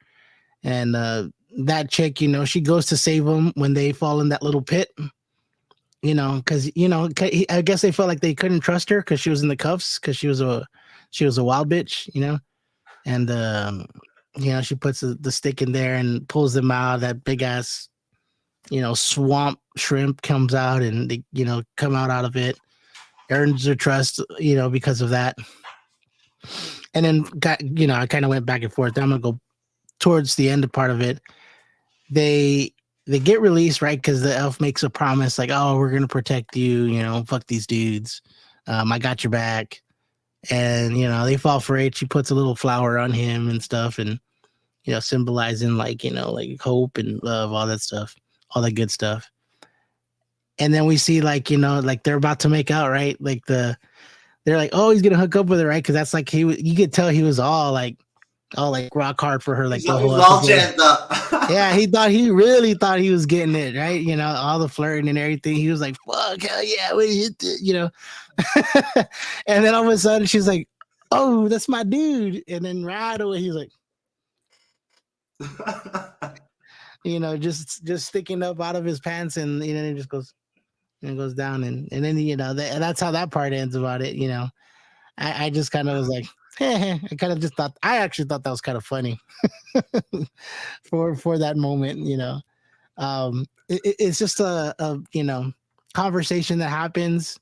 And that chick, she goes to save them when they fall in that little pit. Because I guess they felt like they couldn't trust her because she was in the cuffs because she was a wild bitch, And she puts the stick in there and pulls them out. That big ass, swamp shrimp comes out and they, come out of it. Earns their trust, because of that. And then I kind of went back and forth. I'm gonna go towards the end part of it. They get released, right? Because the elf makes a promise, like, "Oh, we're gonna protect you. Fuck these dudes. I got your back." And they fall for it. She puts a little flower on him and stuff, and symbolizing like hope and love, all that stuff, all that good stuff. And then we see like they're about to make out, right? Like they're like, "Oh, he's gonna hook up with her," right? Because that's like you could tell he was all like rock hard for her, like the whole all jazzed up. Yeah, he really thought he was getting it, right? All the flirting and everything. He was like, "Fuck, hell yeah, we hit it," And then all of a sudden she's like, "Oh, that's my dude," and then right away he's like, just sticking up out of his pants, and it just goes. And goes down, and then that's how that part ends about it. I just kind of was like, I kind of just thought I actually thought that was kind of funny for that moment. It's just a conversation that happens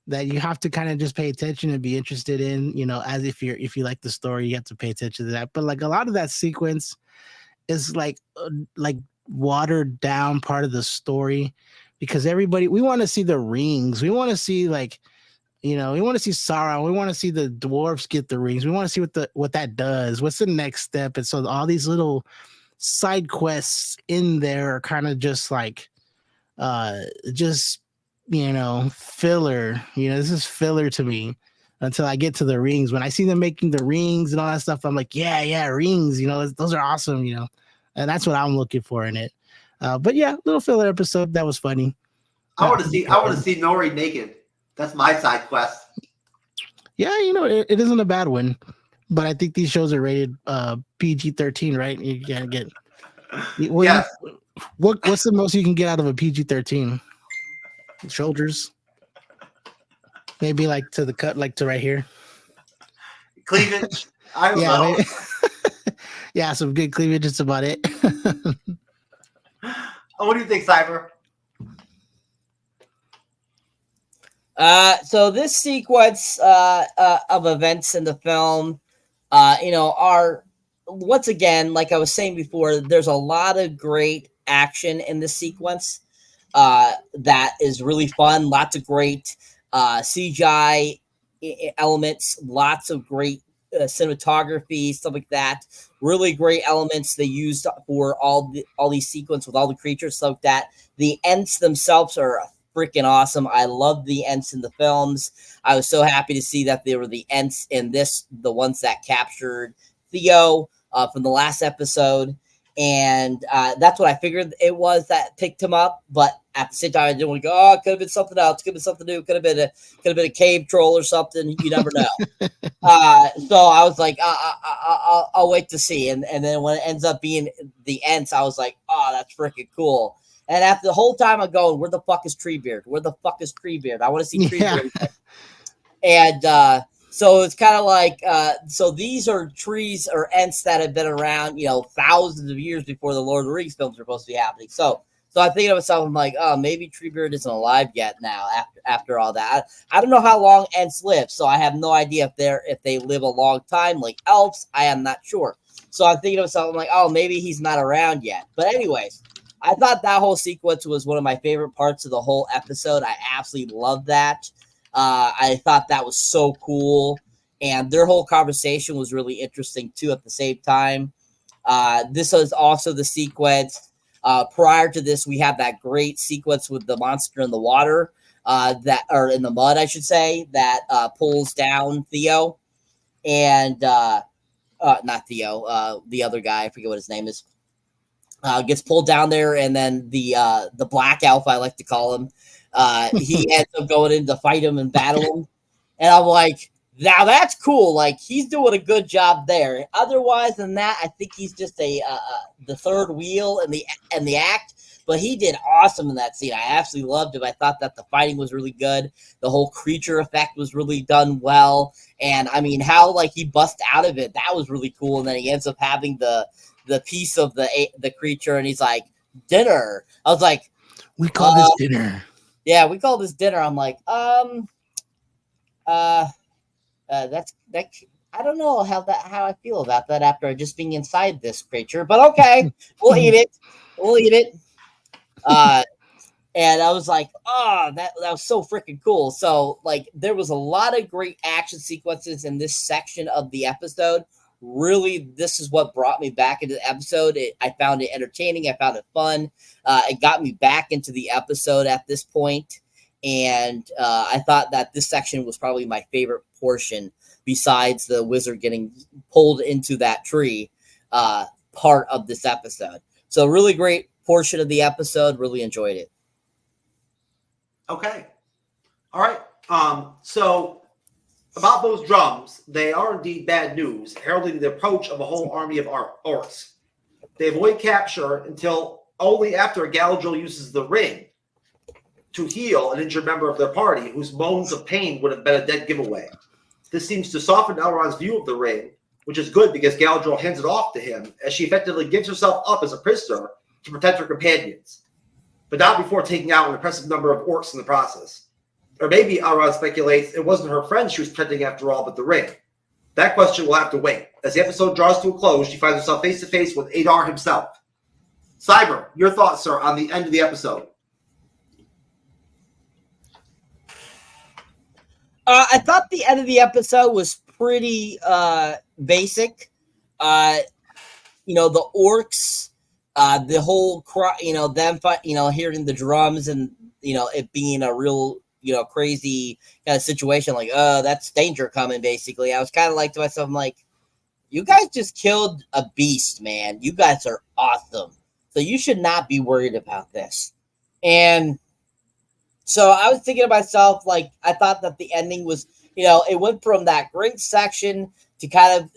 that you have to kind of just pay attention and be interested in. As if you like the story, you have to pay attention to that. But like a lot of that sequence is like watered down part of the story. Because we want to see the rings. We want to see we want to see Sauron. We want to see the dwarves get the rings. We want to see what that does. What's the next step? And so all these little side quests in there are kind of just like, filler. This is filler to me until I get to the rings. When I see them making the rings and all that stuff, I'm like, yeah, rings. Those are awesome. And that's what I'm looking for in it. But yeah, little filler episode that was funny. I want to see Nori naked. That's my side quest. Yeah, it isn't a bad one, but I think these shows are rated PG-13, right? You can't get. What's the most you can get out of a PG-13? Shoulders. Maybe like to the cut, like to right here. Cleavage. I don't Yeah, know. maybe. Yeah, some good cleavage. That's about it. What do you think, Cyber? So this sequence of events in the film, are once again, like I was saying before, there's a lot of great action in this sequence that is really fun. Lots of great CGI elements, lots of great cinematography, stuff like that. Really great elements they used for all these sequences with all the creatures, stuff like that. The Ents themselves are freaking awesome. I love the Ents in the films. I was so happy to see that they were the Ents in this, the ones that captured Theo from the last episode. And that's what I figured it was that picked him up. But at the same time, I didn't want to go, oh, it could have been something else. Could have been something new. Could have been a cave troll or something. You never know. So I was like, I'll wait to see. And then when it ends up being the Ents, I was like, oh, that's freaking cool. And after the whole time I'm going, where the fuck is Treebeard? Where the fuck is Treebeard? I want to see Treebeard. And so it's kind of like, so these are trees or Ents that have been around, thousands of years before the Lord of the Rings films are supposed to be happening. So I'm thinking to myself, I'm like, oh, maybe Treebeard isn't alive yet now after all that. I don't know how long Ents live, so I have no idea if they live a long time like elves. I am not sure. So I'm thinking to myself, I'm like, oh, maybe he's not around yet. But anyways, I thought that whole sequence was one of my favorite parts of the whole episode. I absolutely loved that. I thought that was so cool. And their whole conversation was really interesting, too, at the same time. This was also the sequence. Prior to this, we have that great sequence with the monster in the water, or in the mud, I should say, that pulls down Theo. And not Theo, the other guy, I forget what his name is. Gets pulled down there, and then the black elf, I like to call him, he ends up going in to fight him and battle him. And I'm like, now that's cool. Like, he's doing a good job there. Otherwise than that, I think he's just the third wheel in the act. But he did awesome in that scene. I absolutely loved him. I thought that the fighting was really good. The whole creature effect was really done well. And I mean, how like he bust out of it, that was really cool. And then he ends up having the piece of the creature, and he's like, dinner. I was like, we call this dinner. Yeah, we call this dinner. I'm like, that's that. I don't know how I feel about that after just being inside this creature, but okay, we'll eat it. We'll eat it. And I was like, oh, that was so freaking cool. So like, there was a lot of great action sequences in this section of the episode. Really, this is what brought me back into the episode. I found it entertaining. I found it fun. It got me back into the episode at this point. And I thought that this section was probably my favorite portion, besides the wizard getting pulled into that tree part of this episode. So really great portion of the episode. Really enjoyed it. Okay. All right. So about those drums, they are indeed bad news, heralding the approach of a whole army of orcs. They avoid capture until only after Galadriel uses the ring to heal an injured member of their party, whose moans of pain would have been a dead giveaway. This seems to soften Elrond's view of the ring, which is good because Galadriel hands it off to him as she effectively gives herself up as a prisoner to protect her companions, but not before taking out an impressive number of orcs in the process. Or maybe Elrond speculates it wasn't her friend she was protecting after all, but the ring. That question will have to wait. As the episode draws to a close, she finds herself face to face with Adar himself. Cyber, your thoughts, sir, on the end of the episode? I thought the end of the episode was pretty basic. The orcs, the whole them hearing the drums and it being a real crazy kind of situation, like that's danger coming. Basically, I was kind of like to myself, I'm like, you guys just killed a beast, man. You guys are awesome, so you should not be worried about this. And so I was thinking to myself, like, I thought that the ending was, it went from that great section to kind of,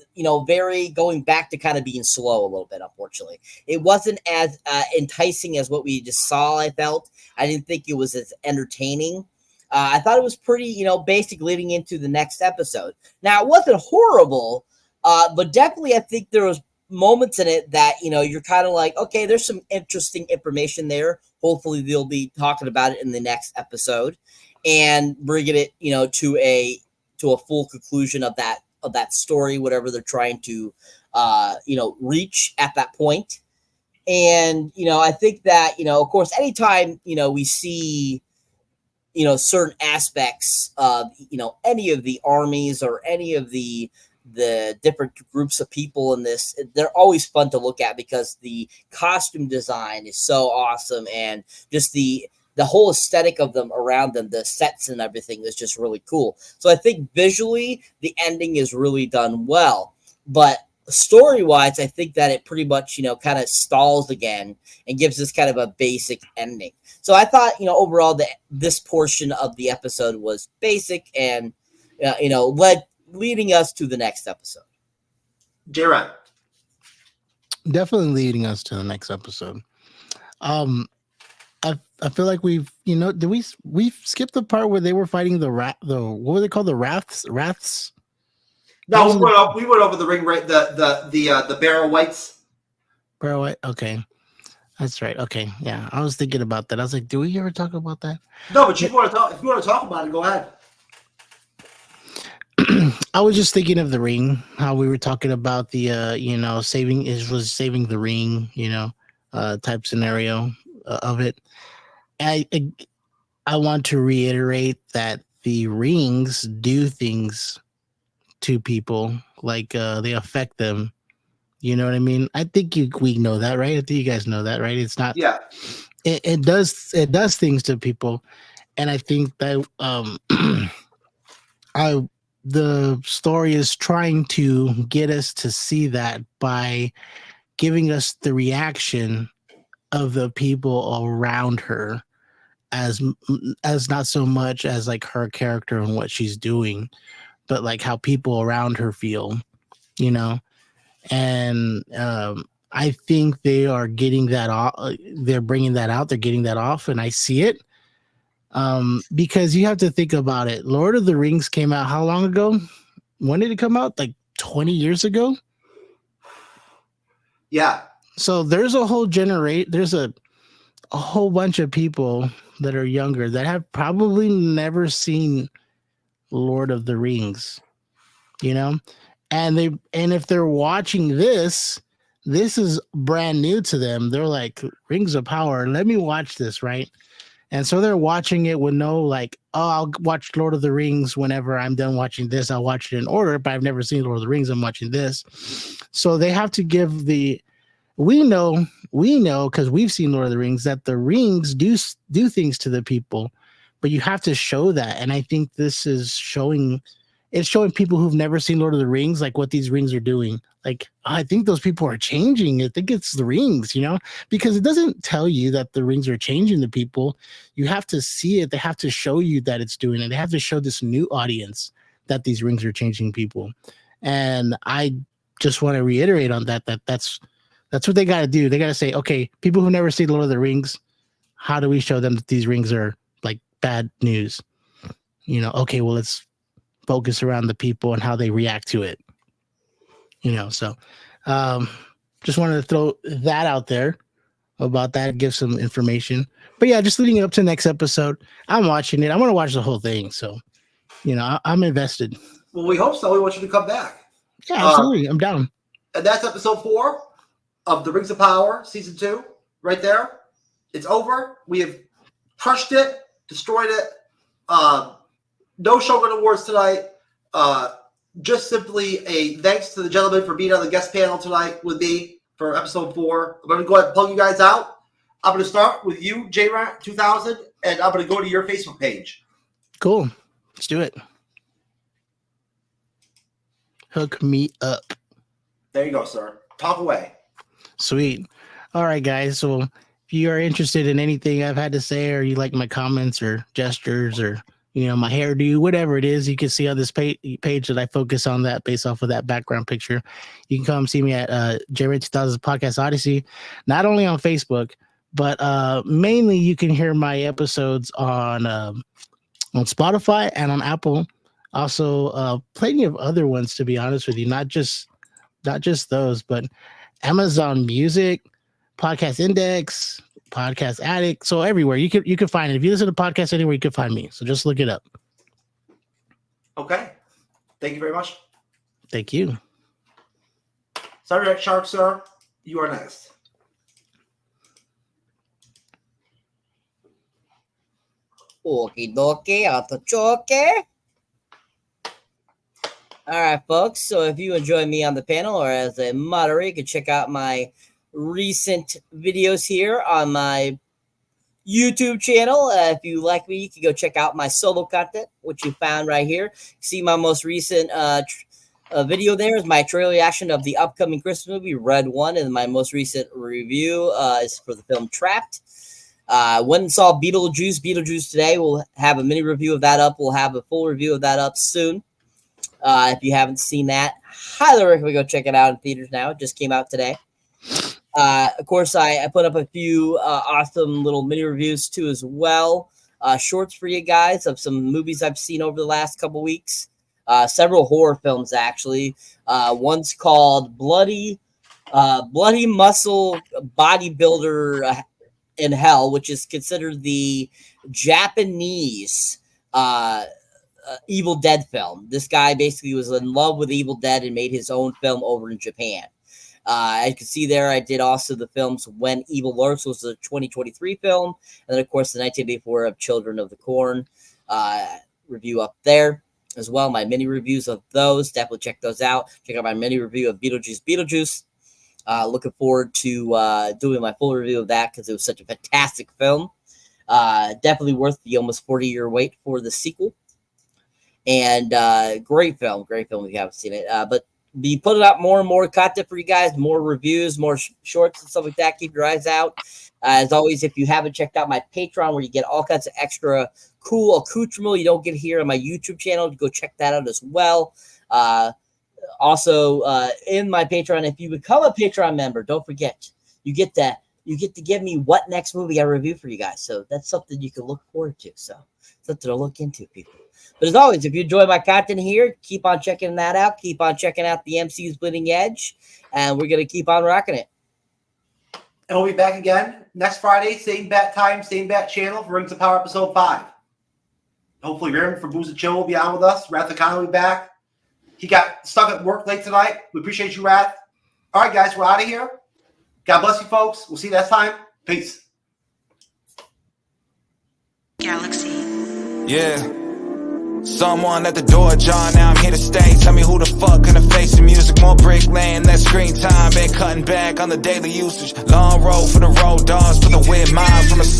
going back to kind of being slow a little bit, unfortunately. It wasn't as enticing as what we just saw, I felt. I didn't think it was as entertaining. I thought it was pretty, basic leading into the next episode. Now, it wasn't horrible, but definitely I think there was moments in it that, you're kind of like, okay, there's some interesting information there. Hopefully they'll be talking about it in the next episode and bringing it, to a full conclusion of that story, whatever they're trying to, reach at that point. And, I think that, of course, anytime, we see, certain aspects of, any of the armies or any of the different groups of people in this, they're always fun to look at because the costume design is so awesome. And just the whole aesthetic of them around them, the sets and everything is just really cool. So I think visually the ending is really done well, but story-wise, I think that it pretty much, kind of stalls again and gives us kind of a basic ending. So I thought, overall that this portion of the episode was basic and, leading us to the next episode. J-Ron. Definitely leading us to the next episode. I feel like we've, we skipped the part where they were fighting what were they called? The Wraths? No, we went over the ring, right? The Barrow Whites. Barrow White. Okay. That's right. Okay. Yeah. I was thinking about that. I was like, do we ever talk about that? No, but if you want to talk about it, go ahead. I was just thinking of the ring, how we were talking about the, saving the ring, type scenario of it. I want to reiterate that the rings do things to people, like they affect them. You know what I mean? I think we know that, right? I think you guys know that, right? It's not. Yeah. It does things to people, and I think that the story is trying to get us to see that by giving us the reaction of the people around her, as not so much as like her character and what she's doing, but like how people around her feel, and I think they are getting that off. They're bringing that out. They're getting that off, and I see it. Because you have to think about it. Lord of the Rings came out how long ago? When did it come out? Like 20 years ago? Yeah. So there's a whole there's a whole bunch of people that are younger that have probably never seen Lord of the Rings, and if they're watching this is brand new to them. They're like, Rings of Power, let me watch this, right? And so they're watching it with no like, oh, I'll watch Lord of the Rings whenever I'm done watching this. I'll watch it in order, but I've never seen Lord of the Rings. I'm watching this. So they have to give we know because we've seen Lord of the Rings that the rings do things to the people, but you have to show that. And I think this is showing people who've never seen Lord of the Rings, like what these rings are doing. Like, I think those people are changing. I think it's the rings, because it doesn't tell you that the rings are changing the people. You have to see it. They have to show you that it's doing it. They have to show this new audience that these rings are changing people. And I just want to reiterate on that's what they got to do. They got to say, okay, people who never seen Lord of the Rings, how do we show them that these rings are like bad news? Okay, well, let's focus around the people and how they react to it. So just wanted to throw that out there about that, give some information. But yeah, just leading up to the next episode, I'm watching it. I want to watch the whole thing. So, I'm invested. Well, we hope so. We want you to come back. Yeah, absolutely. I'm down. And that's episode 4 of the Rings of Power, season 2, right there. It's over. We have crushed it, destroyed it. No Shogun Awards tonight. Just simply a thanks to the gentleman for being on the guest panel tonight with me for episode 4. I'm going to go ahead and plug you guys out. I'm going to start with you, JRAT 2000, and I'm going to go to your Facebook page. Cool. Let's do it. Hook me up. There you go, sir. Talk away. Sweet. All right, guys. So if you are interested in anything I've had to say, or you like my comments or gestures or, my hairdo, whatever it is. You can see on this page that I focus on that based off of that background picture. You can come see me at January 2000 Podcast Odyssey, not only on Facebook, but mainly you can hear my episodes on Spotify and on Apple. Also, plenty of other ones, to be honest with you, not just those, but Amazon Music, Podcast Index, Podcast Addict. So everywhere you could find it. If you listen to podcasts anywhere, you can find me. So just look it up. Okay. Thank you very much. Thank you. Cyberneticshark, sir, you are next. Okie dokie, artichoke. All right, folks. So if you enjoy me on the panel or as a moderator, you can check out my recent videos here on my YouTube channel. If you like me, you can go check out my solo content, which you found right here. See my most recent video there is my trailer reaction of the upcoming Christmas movie, Red One, and my most recent review is for the film Trapped. Went and saw Beetlejuice today. We'll have a mini review of that up. We'll have a full review of that up soon. If you haven't seen that, highly recommend go check it out in theaters now. It just came out today. Of course, I put up a few awesome little mini reviews too as well. Shorts for you guys of some movies I've seen over the last couple weeks. Several horror films, actually. One's called Bloody Muscle Bodybuilder in Hell, which is considered the Japanese Evil Dead film. This guy basically was in love with Evil Dead and made his own film over in Japan. As you can see there, I did also the films When Evil Lurks, was a 2023 film, and then of course the 1984 of Children of the Corn review up there as well. My mini reviews of those, definitely check those out. Check out my mini review of Beetlejuice. Looking forward to doing my full review of that because it was such a fantastic film. Definitely worth the almost 40-year wait for the sequel. And great film if you haven't seen it. But be putting out more and more content for you guys, more reviews, more shorts and stuff like that. Keep your eyes out. As always, if you haven't checked out my Patreon, where you get all kinds of extra cool accoutrement you don't get here on my YouTube channel, go check that out as well. Also, in my Patreon, if you become a Patreon member, don't forget you get to give me what next movie I review for you guys. So that's something you can look forward to. So something to look into, people. But as always, if you enjoy my content here, keep on checking that out. Keep on checking out the MCU's Bleeding Edge, and we're gonna keep on rocking it. And we'll be back again next Friday, same bat time, same bat channel for Rings of Power episode 5. Hopefully, Raymond from Booze and Chill will be on with us. Wrath of Khan will be back. He got stuck at work late tonight. We appreciate you, Wrath. All right, guys, we're out of here. God bless you, folks. We'll see you next time. Peace. Galaxy. Yeah. Someone at the door, John, now I'm here to stay. Tell me who the fuck gonna face the music. More brick laying, less screen time. Been cutting back on the daily usage. Long road for the road dogs, for the weird minds from the soul.